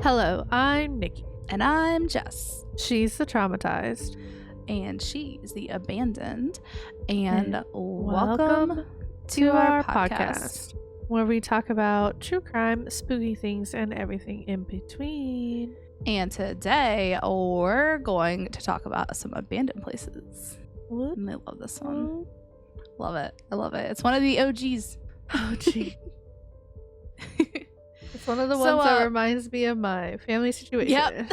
Hello, I'm Nikki. And I'm Jess. She's the traumatized. And she is the abandoned. And welcome to our podcast, where we talk about true crime, spooky things, and everything in between. And today we're going to talk about some abandoned places. And I love this one. Love it. I love it. It's one of the OGs. OG. It's one of the ones that reminds me of my family situation. Yep.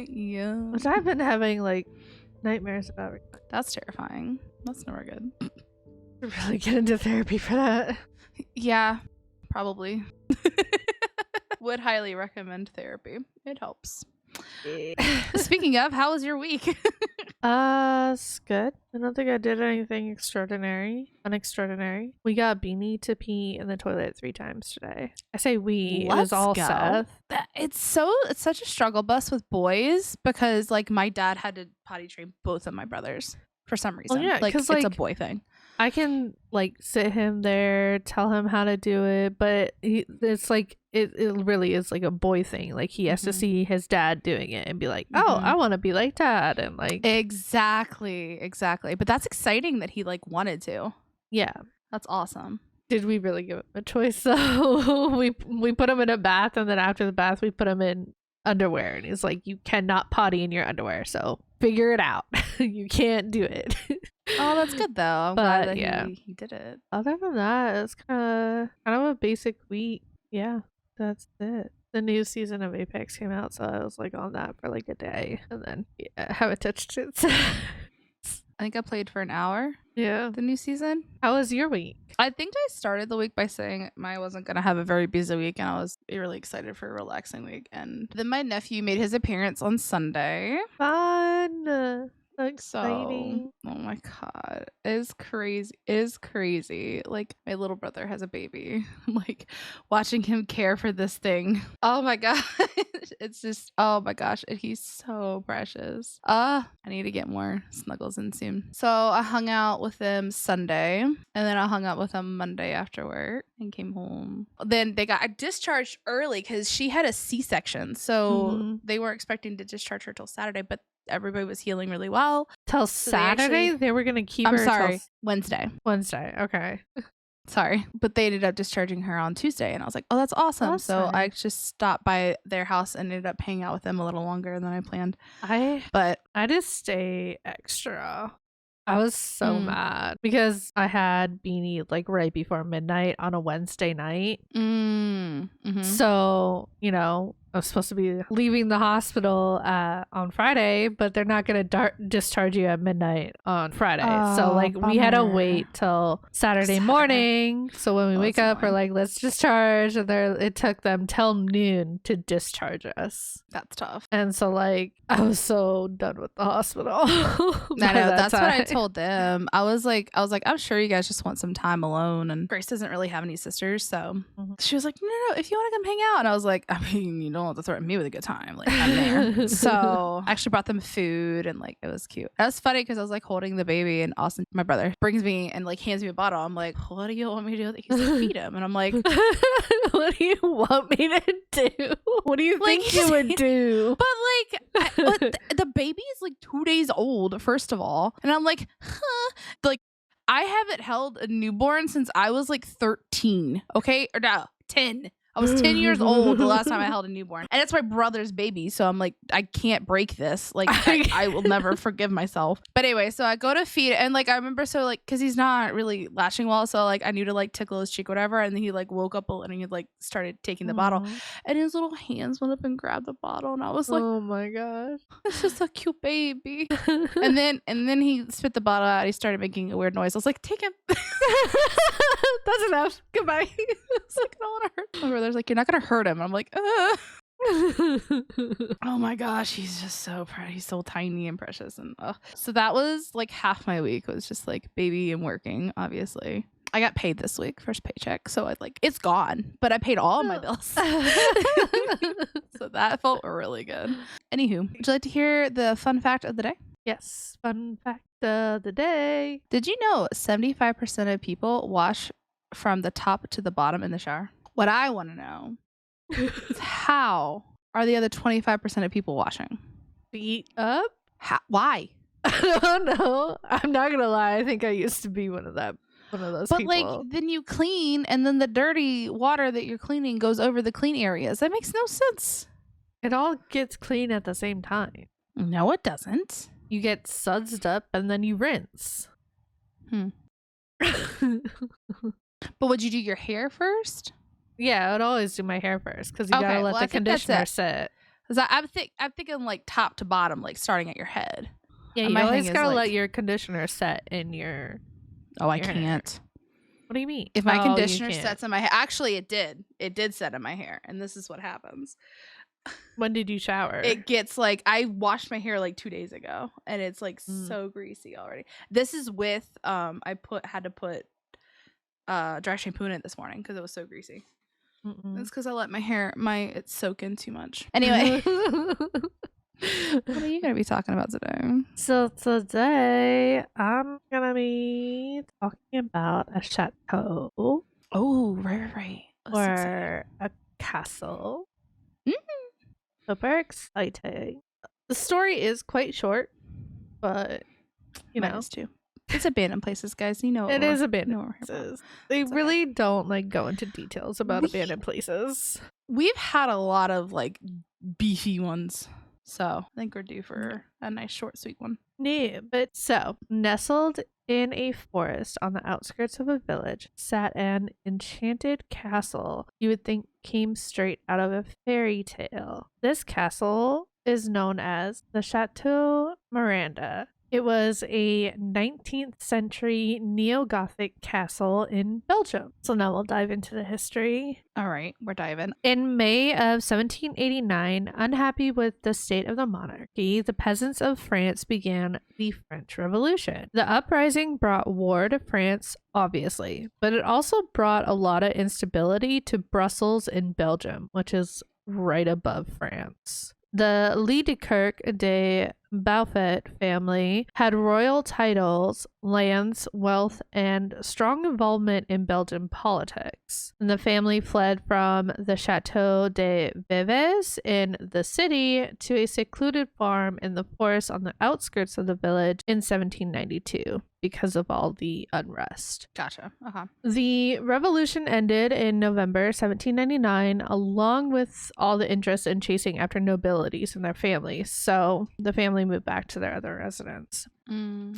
Yeah. Which I've been having like nightmares about. That's terrifying. That's never good. Really get into therapy for that. Yeah, probably. Would highly recommend therapy. It helps. Yeah. Speaking of, how was your week? It's good. I don't think I did anything unextraordinary. We got Beanie to pee in the toilet 3 times today. I say we. It was all Seth. It's such a struggle bus with boys because like my dad had to potty train both of my brothers for some reason. Well, yeah, like it's a boy thing. I can like sit him there, tell him how to do it, but it's like it really is like a boy thing. Like he has to see his dad doing it and be like, oh, I want to be like dad, and like exactly. But that's exciting that he like wanted to. Yeah, that's awesome. Did we really give him a choice? So we put him in a bath, and then after the bath we put him in underwear, and he's like, you cannot potty in your underwear, so figure it out. You can't do it. Oh, that's good though. I'm glad that he did it. Other than that, it's kind of a basic week. Yeah, that's it. The new season of Apex came out, so I was like on that for like a day, and then I haven't touched it. I think I played for an hour. Yeah. The new season. How was your week? I think I started the week by saying I wasn't going to have a very busy week, and I was really excited for a relaxing week. And then my nephew made his appearance on Sunday. Fun. Exciting. So, oh my god, it's crazy. Like my little brother has a baby. Like watching him care for this thing. Oh my god. It's just, oh my gosh, he's so precious. I need to get more snuggles in soon. So I hung out with them Sunday, and then I hung out with them Monday after work and came home. Then they got discharged early because she had a C-section, so they weren't expecting to discharge her till Saturday, but everybody was healing really well. Till Saturday? They were gonna keep her. I'm sorry, Wednesday. Okay. Sorry, but they ended up discharging her on Tuesday, and I was like, oh, that's awesome. So I just stopped by their house and ended up hanging out with them a little longer than I planned. I just stay extra. I was so mad because I had Beanie like right before midnight on a Wednesday night. So, you know, I was supposed to be leaving the hospital on Friday, but they're not going to discharge you at midnight on Friday. So like bummer. We had to wait till Saturday morning. So when we wake up, we're like, let's discharge. And it took them till noon to discharge us. That's tough. And so like I was so done with the hospital. I know. That's what I told them. I was like, I'm sure you guys just want some time alone. And Grace doesn't really have any sisters. So she was like, no, if you want to come hang out. And I was like, I mean, you don't have to threaten me with a good time. Like, I'm there. So I actually brought them food, and like it was cute. That was funny because I was like holding the baby, and Austin, my brother, brings me and like hands me a bottle. I'm like, what do you want me to do? He's like, feed him. And I'm like, what do you want me to do? What do you think you would do? But like, the baby is like 2 days old, first of all. And I'm like, like I haven't held a newborn since I was like 13. Okay. Or no, 10. I was 10 years old the last time I held a newborn. And it's my brother's baby. So I'm like, I can't break this. Like, I will never forgive myself. But anyway, so I go to feed. And like, I remember, so like, because he's not really latching well. So like, I knew to like tickle his cheek or whatever. And then he like woke up and he like started taking the bottle. And his little hands went up and grabbed the bottle. And I was like, oh my gosh. This is a cute baby. and then he spit the bottle out. He started making a weird noise. I was like, take him. That's enough. Goodbye. It's like, I don't want to hurt him. My brother's like, you're not gonna hurt him. I'm like, oh my gosh, he's just so pretty. He's so tiny and precious. And so that was like half my week was just like baby and working. Obviously, I got paid this week, first paycheck, so I like it's gone, but I paid all of my bills. So that felt really good. Anywho, would you like to hear the fun fact of the day? Yes, fun fact of the day. Did you know 75% of people wash from the top to the bottom in the shower? What I want to know is how are the other 25% of people watching? Beat up? Why? I don't know. I'm not gonna lie. I think I used to be one of those But people. like, then you clean, and then the dirty water that you're cleaning goes over the clean areas. That makes no sense. It all gets clean at the same time. No, it doesn't. You get sudsed up and then you rinse. But would you do your hair first? Yeah, I would always do my hair first because you gotta let the conditioner sit. Because I'm thinking like top to bottom, like starting at your head. Yeah, And you my always thing is, gotta like- let your conditioner set in your. Oh, I your hair. can't. What do you mean? If my Oh, conditioner you can't. sets in my hair, actually, it did. It did set in my hair, and this is what happens. When did you shower? It gets like I washed my hair like 2 days ago, and it's like so greasy already. This is with I had to put dry shampoo in it this morning because it was so greasy. That's because I let it soak in too much. Anyway, what are you gonna be talking about today? So today I'm gonna be talking about a chateau Oh, right. or a castle. Super exciting. The story is quite short, but you know, too. It's abandoned places, guys. You know it is abandoned know places. They It's really don't like go into details about abandoned places. We've had a lot of like beefy ones, so I think we're due for a nice short, sweet one. Yeah, but so nestled in a forest on the outskirts of a village sat an enchanted castle you would think came straight out of a fairy tale. This castle is known as the Chateau Miranda. It was a 19th century neo-Gothic castle in Belgium. So now we'll dive into the history. All right, we're diving. In May of 1789, unhappy with the state of the monarchy, the peasants of France began the French Revolution. The uprising brought war to France, obviously, but it also brought a lot of instability to Brussels in Belgium, which is right above France. The Liedekerk de Beaufort family had royal titles, lands, wealth, and strong involvement in Belgian politics. And the family fled from the Chateau de Vives in the city to a secluded farm in the forest on the outskirts of the village in 1792 because of all the unrest. Gotcha. The revolution ended in November 1799, along with all the interest in chasing after nobilities and their families. So the family moved back to their other residence.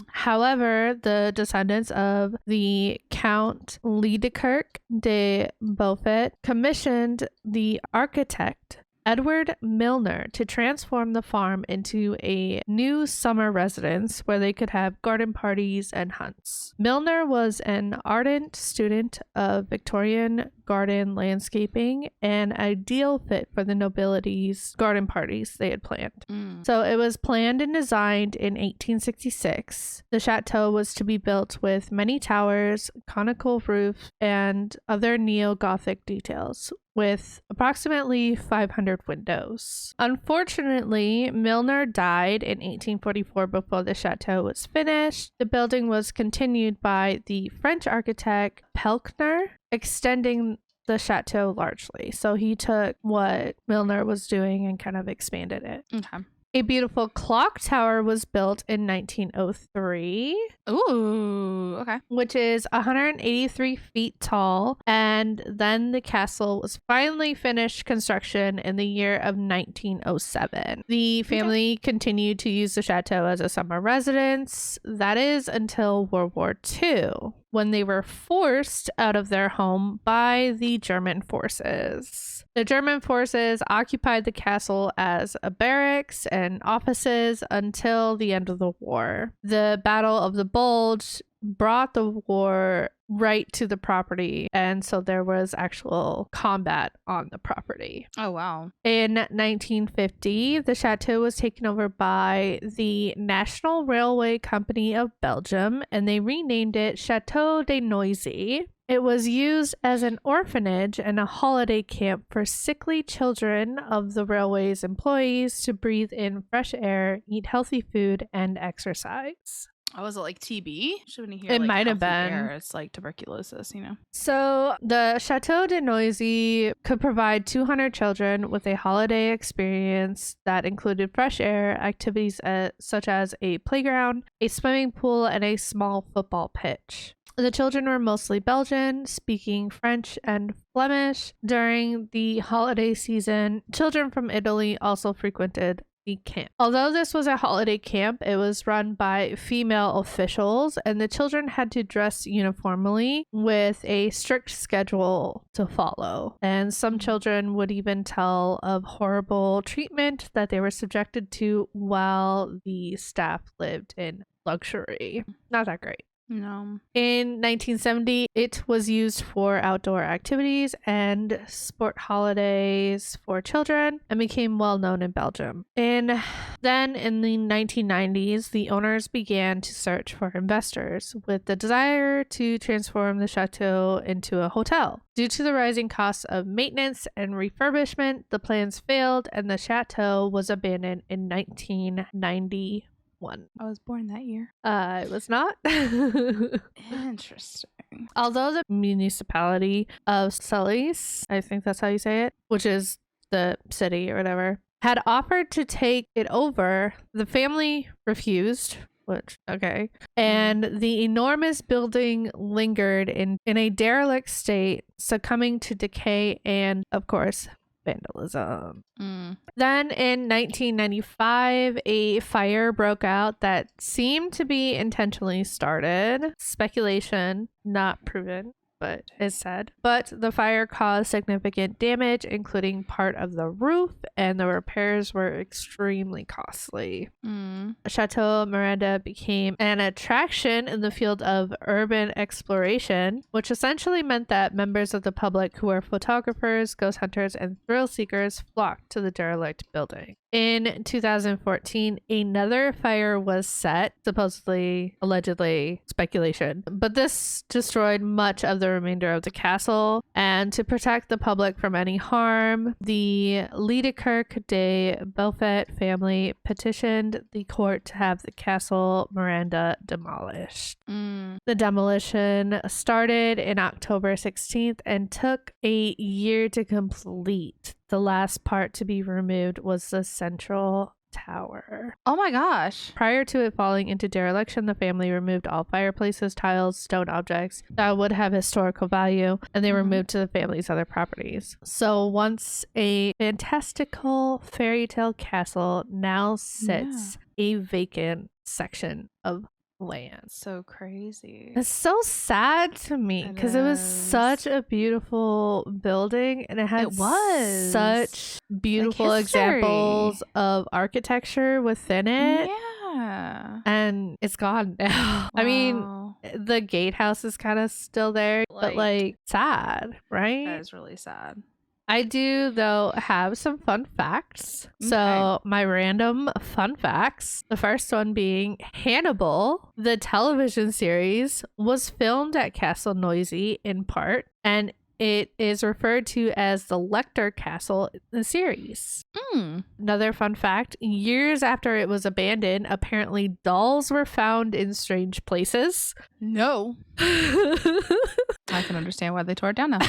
However, the descendants of the Count Liedekerk de Beaufort commissioned the architect Edward Milner to transform the farm into a new summer residence where they could have garden parties and hunts. Milner was an ardent student of Victorian garden landscaping, an ideal fit for the nobility's garden parties they had planned. So it was planned and designed in 1866. The chateau was to be built with many towers, conical roof, and other neo-Gothic details, with approximately 500 windows. Unfortunately, Milner died in 1844 before the chateau was finished. The building was continued by the French architect Pelkner, extending the chateau largely. So he took what Milner was doing and kind of expanded it. Okay. A beautiful clock tower was built in 1903. Ooh, okay. Which is 183 feet tall. And then the castle was finally finished construction in the year of 1907. The family continued to use the chateau as a summer residence. That is until World War II, when they were forced out of their home by the German forces. The German forces occupied the castle as a barracks and offices until the end of the war. The Battle of the Bulge brought the war right to the property, and so there was actual combat on the property. Oh, wow. In 1950, the chateau was taken over by the National Railway Company of Belgium, and they renamed it Chateau de Noisy. It was used as an orphanage and a holiday camp for sickly children of the railway's employees to breathe in fresh air, eat healthy food, and exercise. Oh, was it like TB? Shouldn't hear It like might have healthy been. air. It's like tuberculosis, you know. So the Chateau de Noisy could provide 200 children with a holiday experience that included fresh air, activities such as a playground, a swimming pool, and a small football pitch. The children were mostly Belgian, speaking French and Flemish. During the holiday season, children from Italy also frequented the camp. Although this was a holiday camp, it was run by female officials, and the children had to dress uniformly with a strict schedule to follow. And some children would even tell of horrible treatment that they were subjected to while the staff lived in luxury. Not that great. No. In 1970, it was used for outdoor activities and sport holidays for children and became well known in Belgium. Then in the 1990s, the owners began to search for investors with the desire to transform the chateau into a hotel. Due to the rising costs of maintenance and refurbishment, the plans failed and the chateau was abandoned in 1990. I was born that year. It was not. Interesting. Although the municipality of Solis, I think that's how you say it, which is the city or whatever, had offered to take it over, the family refused. Which, okay. And the enormous building lingered in a derelict state, succumbing to decay and, of course, vandalism. Then in 1995, a fire broke out that seemed to be intentionally started. Speculation, not proven, but is said. But the fire caused significant damage, including part of the roof, and the repairs were extremely costly. Chateau Miranda became an attraction in the field of urban exploration, which essentially meant that members of the public who were photographers, ghost hunters, and thrill seekers flocked to the derelict building. In 2014, another fire was set, supposedly, allegedly, speculation, but this destroyed much of the remainder of the castle. And to protect the public from any harm, the Liedekerk de Beaufort family petitioned the court to have the castle Miranda demolished. The demolition started in October 16th and took a year to complete. The last part to be removed was the central tower. Oh my gosh. Prior to it falling into dereliction, the family removed all fireplaces, tiles, stone objects that would have historical value, and they were moved to the family's other properties. So once a fantastical fairytale castle now sits a vacant section of land. So crazy. It's so sad to me because it was such a beautiful building and it had such beautiful examples of architecture within it. Yeah. And it's gone now. I mean, the gatehouse is kind of still there, but like sad, right? That is really sad. I do, though, have some fun facts. So my random fun facts. The first one being Hannibal, the television series, was filmed at Castle Noisy in part, and it is referred to as the Lecter Castle in the series. Another fun fact, years after it was abandoned, apparently dolls were found in strange places. No. I can understand why they tore it down now.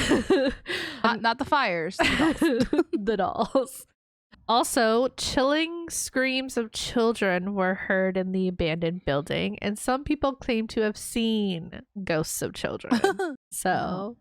Not the fires. The dolls. Also, chilling screams of children were heard in the abandoned building, and some people claim to have seen ghosts of children. So,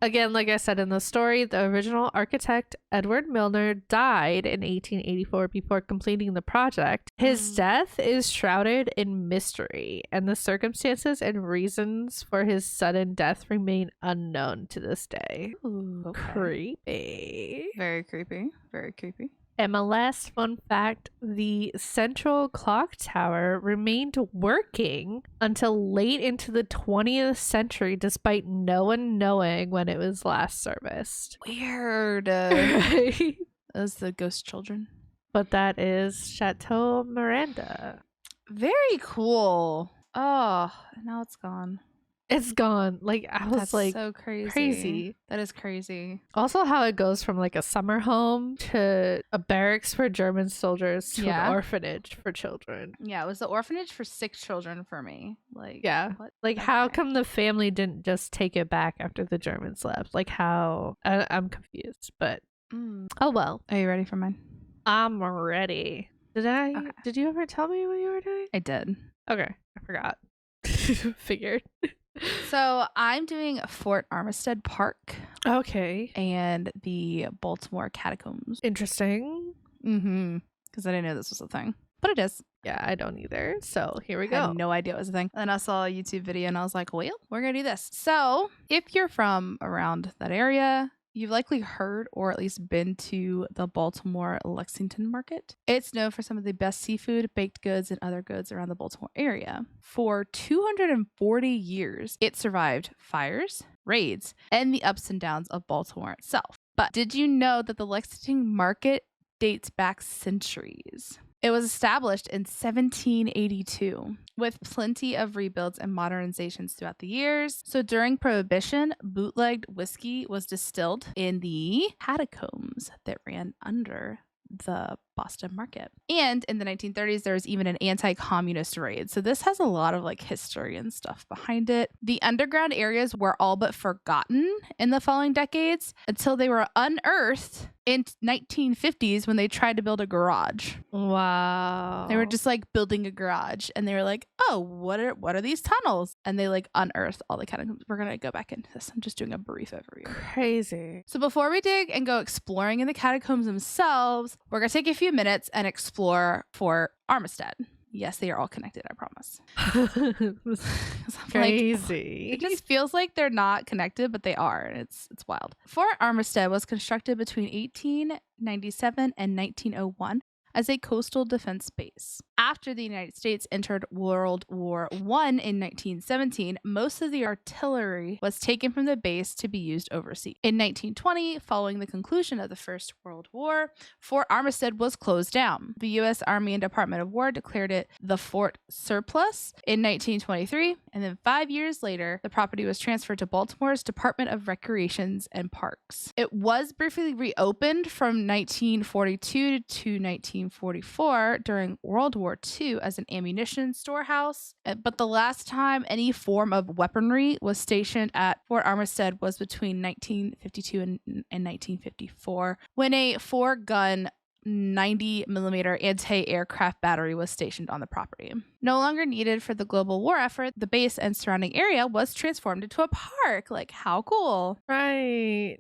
again, like I said in the story, the original architect, Edward Milner, died in 1884 before completing the project. His death is shrouded in mystery, and the circumstances and reasons for his sudden death remain unknown to this day. Ooh, okay. Creepy. Very creepy. Very creepy. And my last fun fact, the central clock tower remained working until late into the 20th century, despite no one knowing when it was last serviced. Weird. Right? Those the ghost children. But that is Chateau Miranda. Very cool. Oh, now it's gone. It's gone. Like I was That's like so crazy. crazy. That is crazy. Also how it goes from like a summer home to a barracks for German soldiers to an orphanage for children. Yeah, it was the orphanage for 6 children for me. Like, yeah. What like the how heck? come the family didn't just take it back after the Germans left? Like how I'm confused, but oh well. Are you ready for mine? I'm ready. Did you ever tell me what you were doing? I did. Okay, I forgot. Figured. So I'm doing Fort Armistead Park. Okay. And the Baltimore Catacombs. Interesting. Because I didn't know this was a thing. But it is. Yeah, I don't either. So here we I go. had no idea it was a thing. And I saw a YouTube video and I was like, well, we're going to do this. So if you're from around that area, you've likely heard or at least been to the Baltimore Lexington Market. It's known for some of the best seafood, baked goods, and other goods around the Baltimore area. For 240 years, it survived fires, raids, and the ups and downs of Baltimore itself. But did you know that the Lexington Market dates back centuries? It was established in 1782 with plenty of rebuilds and modernizations throughout the years. So during Prohibition, bootlegged whiskey was distilled in the catacombs that ran under the Boston Market. And in the 1930s, there was even an anti-communist raid. So this has a lot of like history and stuff behind it. The underground areas were all but forgotten in the following decades until they were unearthed in 1950s when they tried to build a garage. Wow. They were just like building a garage and they were like, oh, what are these tunnels? And they like unearthed all the catacombs. We're going to go back into this. I'm just doing a brief overview. Crazy. So before we dig and go exploring in the catacombs themselves, we're going to take a few minutes and explore Fort Armistead. Yes, they are all connected, I promise. Crazy. It just feels like they're not connected, but they are. And it's wild. Fort Armistead was constructed between 1897 and 1901 as a coastal defense base. After the United States entered World War I in 1917, most of the artillery was taken from the base to be used overseas. In 1920, following the conclusion of the First World War, Fort Armistead was closed down. The U.S. Army and Department of War declared it the Fort Surplus in 1923, and then 5 years later, the property was transferred to Baltimore's Department of Recreations and Parks. It was briefly reopened from 1942 to 1944 during World War II as an ammunition storehouse, but the last time any form of weaponry was stationed at Fort Armistead was between 1952 and 1954, when a 4-gun 90mm anti-aircraft battery was stationed on the property. No longer needed for the global war effort, the base and surrounding area was transformed into a park. Like, how cool. Right.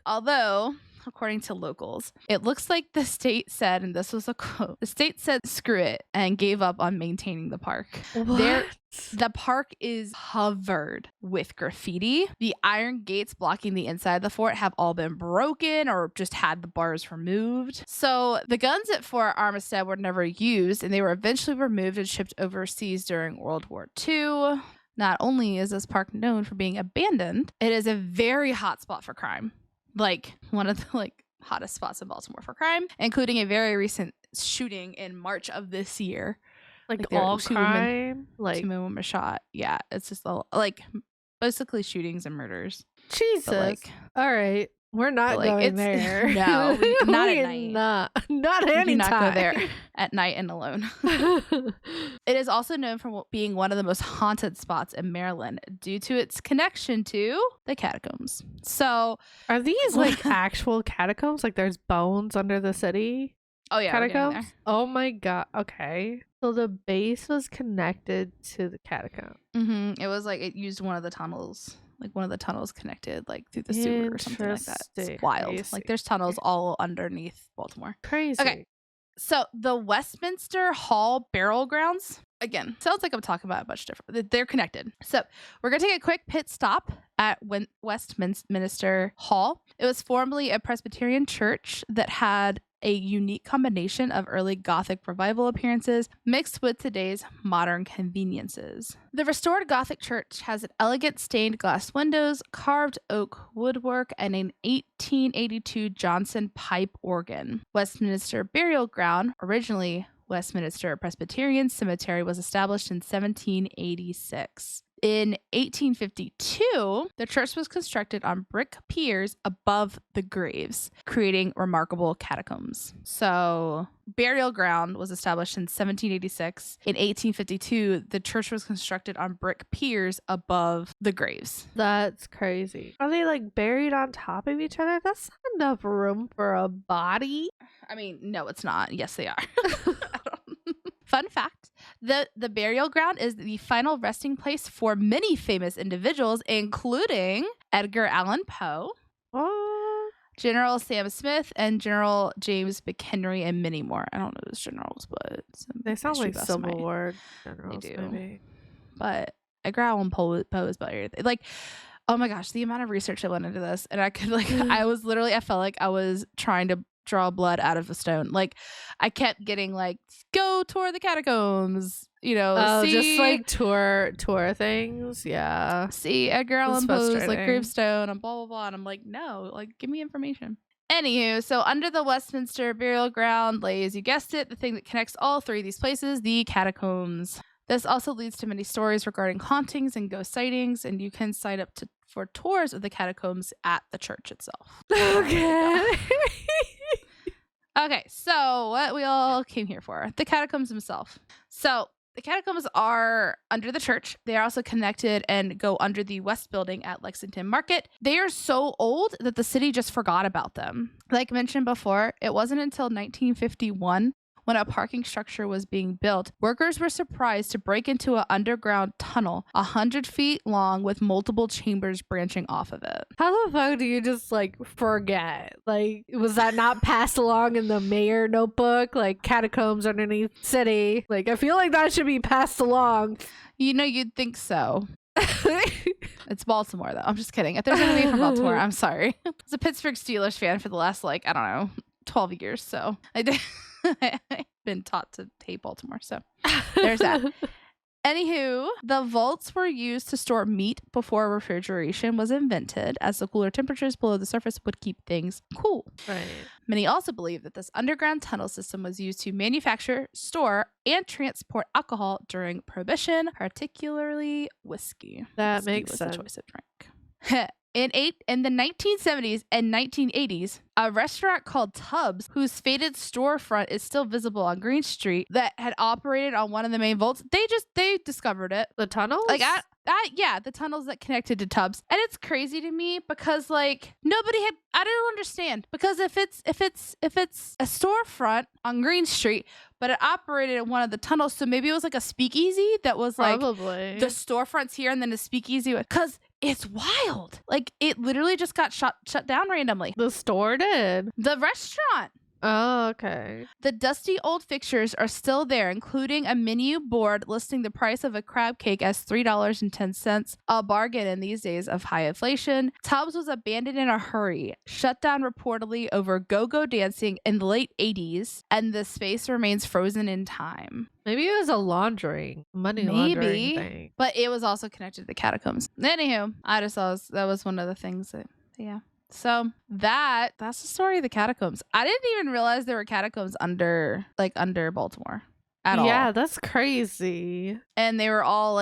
Although, according to locals, it looks like the state said, and this was a quote, the state said screw it and gave up on maintaining the park. The park is covered with graffiti. The iron gates blocking the inside of the fort have all been broken or just had the bars removed. So the guns at Fort Armistead were never used, and they were eventually removed and shipped overseas during World War II. Not only is this park known for being abandoned, it is a very hot spot for crime. Like one of the hottest spots in Baltimore for crime, including a very recent shooting in March of this year. Like all crime? Two women were shot. Yeah, it's just basically shootings and murders. Jesus. All right. We're not going there. No, not at night. Not anytime. Do not go there at night and alone. It is also known for being one of the most haunted spots in Maryland due to its connection to the catacombs. So, are these actual catacombs? Like there's bones under the city? Oh yeah, catacombs. Oh my god. Okay. So the base was connected to the catacomb. It was it used one of the tunnels. One of the tunnels connected through the sewer or something like that. It's wild. There's tunnels all underneath Baltimore. Crazy. Okay. So the Westminster Hall Burial Grounds, again, sounds like I'm talking about a bunch different. They're connected. So we're going to take a quick pit stop at Westminster Hall. It was formerly a Presbyterian church that had a unique combination of early Gothic revival appearances mixed with today's modern conveniences. The restored Gothic church has an elegant stained glass windows, carved oak woodwork, and an 1882 Johnson pipe organ. Westminster Burial Ground, originally Westminster Presbyterian Cemetery, was established in 1786. In 1852, the church was constructed on brick piers above the graves, creating remarkable catacombs. So, burial ground was established in 1786. In 1852, the church was constructed on brick piers above the graves. That's crazy. Are they like buried on top of each other? That's not enough room for a body. I mean, no, it's not. Yes, they are. Fun fact, the burial ground is the final resting place for many famous individuals, including Edgar Allan Poe, General Sam Smith, and General James McHenry, and many more. I don't know those generals, but they sound like Civil War generals. They do. Maybe. But Edgar Allan Poe is buried. Like, oh my gosh, the amount of research that went into this, and I could I felt like I was trying to draw blood out of a stone. Like, I kept getting like, go tour the catacombs, see, just like tour things. Yeah, see Edgar Allan Poe's like gravestone and blah blah blah, and I'm like, no, like, give me information. Anywho, so under the Westminster burial ground lay, as you guessed it, the thing that connects all three of these places, the catacombs. This also leads to many stories regarding hauntings and ghost sightings, and you can sign up for tours of the catacombs at the church itself. Okay. Okay, so what we all came here for, the catacombs themselves. So the catacombs are under the church. They are also connected and go under the West Building at Lexington Market. They are so old that the city just forgot about them. Like mentioned before, it wasn't until 1951 when a parking structure was being built, workers were surprised to break into an underground tunnel 100 feet long with multiple chambers branching off of it. How the fuck do you just like forget? Like, was that not passed along in the mayor notebook? Like, catacombs underneath city. Like, I feel like that should be passed along. You'd think so. It's Baltimore, though. I'm just kidding. If there's anybody from Baltimore, I'm sorry. I was a Pittsburgh Steelers fan for the last, 12 years. So I've been taught to hate Baltimore. So there's that. Anywho, the vaults were used to store meat before refrigeration was invented, as the cooler temperatures below the surface would keep things cool. Right. Many also believe that this underground tunnel system was used to manufacture, store, and transport alcohol during Prohibition, particularly whiskey. That whiskey makes was sense. The choice of drink. In the 1970s and 1980s, a restaurant called Tubbs, whose faded storefront is still visible on Green Street, that had operated on one of the main vaults, they discovered it. The tunnels? Like, yeah, the tunnels that connected to Tubbs. And it's crazy to me because, like, I don't understand. Because if it's a storefront on Green Street, but it operated in one of the tunnels, so maybe it was like a speakeasy that was Probably. like the storefronts here and then a speakeasy. Because it's wild. Like, it literally just got shut down randomly. The store did. The restaurant. Oh, okay. The dusty old fixtures are still there, including a menu board listing the price of a crab cake as $3.10, a bargain in these days of high inflation. Tubbs was abandoned in a hurry, shut down reportedly over go-go dancing in the late 80s, and the space remains frozen in time. Maybe it was a money laundering thing. But it was also connected to the catacombs. Anywho, I just thought that was one of the things that, yeah. So that's the story of the catacombs. I didn't even realize there were catacombs under Baltimore at all. Yeah, that's crazy. And they're all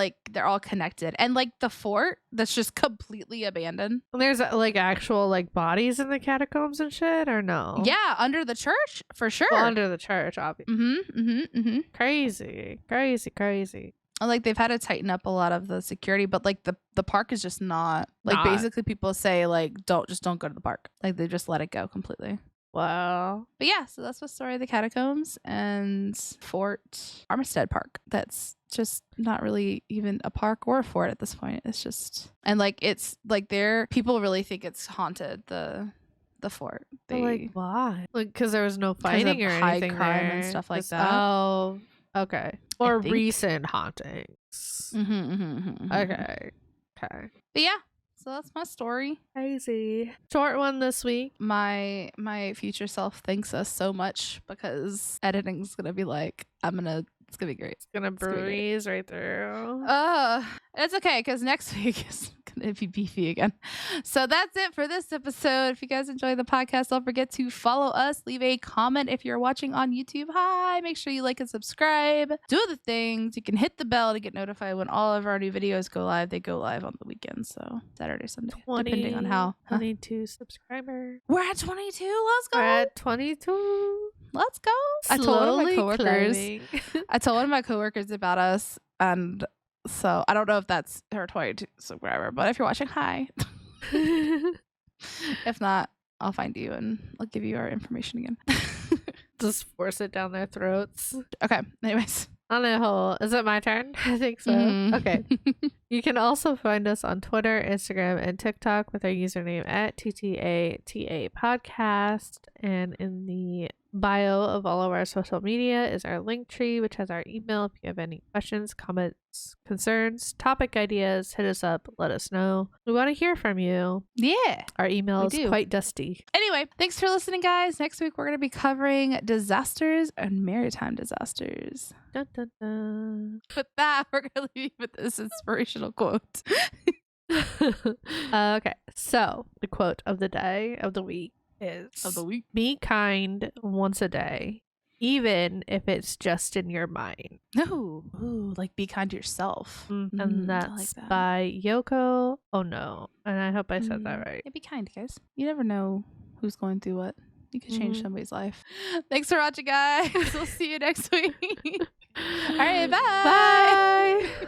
connected. And like the fort that's just completely abandoned. And there's like actual like bodies in the catacombs and shit, or no? Yeah, under the church for sure. Well, under the church, obviously. Crazy. Like, they've had to tighten up a lot of the security, but like the park is just not basically people say like don't go to the park. Like, they just let it go completely. Wow. But yeah, so that's the story of the catacombs and Fort Armistead Park. That's just not really even a park or a fort at this point. It's just, and like, it's like people really think it's haunted, the fort. Like, why? Like, because there was no fighting or high anything crime there. and stuff like that. Oh, okay. Or recent hauntings. Okay. But yeah, so that's my story. Crazy. Short one this week. My future self thanks us so much because editing's gonna be like, it's gonna be great. It's gonna breeze right through. It's okay because next week is gonna be beefy again. So that's it for this episode. If you guys enjoy the podcast, don't forget to follow us, leave a comment if you're watching on YouTube. Hi, make sure you like and subscribe. Do the things. You can hit the bell to get notified when all of our new videos go live. They go live on the weekends, so Saturday, Sunday, depending on how. 22 subscribers. We're at 22. Let's go. We're at 22. Let's go. I told one of my coworkers. Climbing. I told one of my coworkers about us, and so I don't know if that's her 22 subscriber, but if you're watching, hi. If not, I'll find you and I'll give you our information again. Just force it down their throats. Okay. Anyways. On a whole, is it my turn? I think so. Mhm. Okay. You can also find us on Twitter, Instagram, and TikTok with our username at TTATA Podcast. And in the bio of all of our social media is our link tree, which has our email. If you have any questions, comments, concerns, topic ideas, hit us up. Let us know. We want to hear from you. Yeah. Our email We is do. quite dusty. Anyway, thanks for listening, guys. Next week, we're going to be covering disasters and maritime disasters. Dun, dun, dun. With that, we're going to leave you with this inspirational quote. Okay, so the quote of the day, of the week, is Of the week. be kind once a day, even if it's just in your mind. Ooh, like be kind to yourself. And I that's like that. by Yoko Ono. And I hope I said that right. Yeah, be kind, guys. You never know who's going through what. You could change Mhm. somebody's life. Thanks for watching, guys. We'll see you next week. All right, bye. Bye.